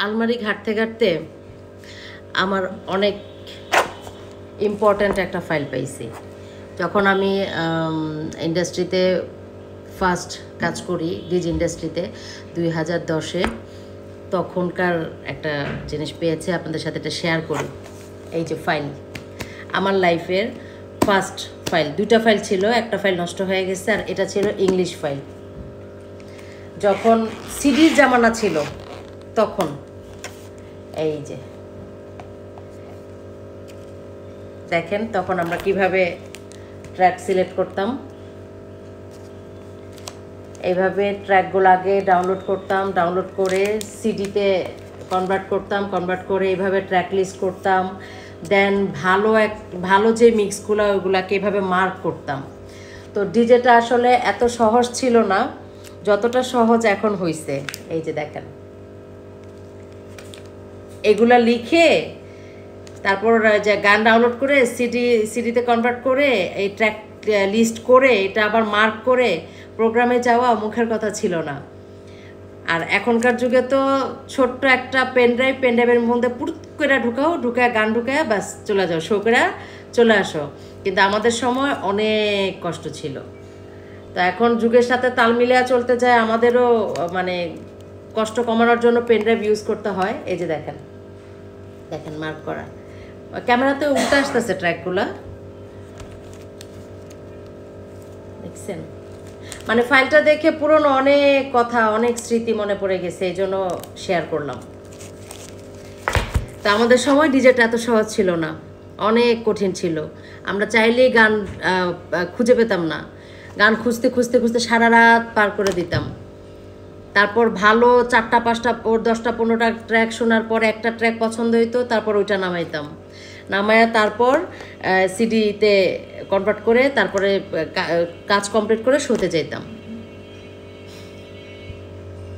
আলমারি ঘাঁটতে ঘাঁটতে আমার অনেক ইম্পর্ট্যান্ট একটা ফাইল পাইছি। যখন আমি ইন্ডাস্ট্রিতে ফার্স্ট কাজ করি, ডিজ ইন্ডাস্ট্রিতে 2010-এ, তখনকার একটা জিনিস পেয়েছি, আপনাদের সাথে এটা শেয়ার করি। এই যে ফাইল, আমার লাইফের ফার্স্ট ফাইল। দুইটা ফাইল ছিল, একটা ফাইল নষ্ট হয়ে গেছে আর এটা ছিল ইংলিশ ফাইল। যখন সিডির জামানা ছিল তখন এই যে দেখেন, তখন আমরা কিভাবে ট্র্যাক সিলেক্ট করতাম। এইভাবে ট্র্যাকগুলো আগে ডাউনলোড করতাম, ডাউনলোড করে সিডিতে কনভার্ট করতাম, কনভার্ট করে এইভাবে ট্র্যাক লিস্ট করতাম। দেন ভালো যে মিক্সগুলো ওইগুলোকে এভাবে মার্ক করতাম। তো ডিজেটা আসলে এত সহজ ছিল না যতটা সহজ এখন হয়েছে। এই যে দেখেন, এগুলা লিখে তারপর যে গান ডাউনলোড করে সিডিতে কনভার্ট করে এই ট্র্যাক লিস্ট করে এটা আবার মার্ক করে প্রোগ্রামে যাওয়া মুখের কথা ছিল না। আর এখনকার যুগে তো ছোট্ট একটা পেনড্রাইভের মধ্যে পুরুত করে ঢুকায় গান ঢুকায় বাস চলে যাও, শো করে চলে আসো। কিন্তু আমাদের সময় অনেক কষ্ট ছিল। তো এখন যুগের সাথে তাল মিলিয়ে চলতে যায়, আমাদেরও মানে কষ্ট কমানোর জন্য পেনড্রাইভ ইউজ করতে হয়। এই যে দেখেন দেখেন মার্ক করা, ক্যামেরাতে উল্টে আসতেছে ট্র্যাকগুলা, দেখছেন? মানে ফাইলটা দেখে পুরনো অনেক কথা, অনেক স্মৃতি মনে পড়ে গেছে, এই জন্য শেয়ার করলাম। তা আমাদের সময় ডিজেটা এত সহজ ছিল না, অনেক কঠিন ছিল। আমরা চাইলেই গান খুঁজে পেতাম না। গান খুঁজতে খুঁজতে খুঁজতে সারা রাত পার করে দিতাম। তারপর ভালো 4টা 5টা 10টা 15টা ট্র্যাক শোনার পর একটা ট্র্যাক পছন্দ হইতো, তারপর ওইটা নামাইতাম। নামায়া তারপর সিডিতে কনভার্ট করে তারপরে কাজ কমপ্লিট করে শোতে যেতাম।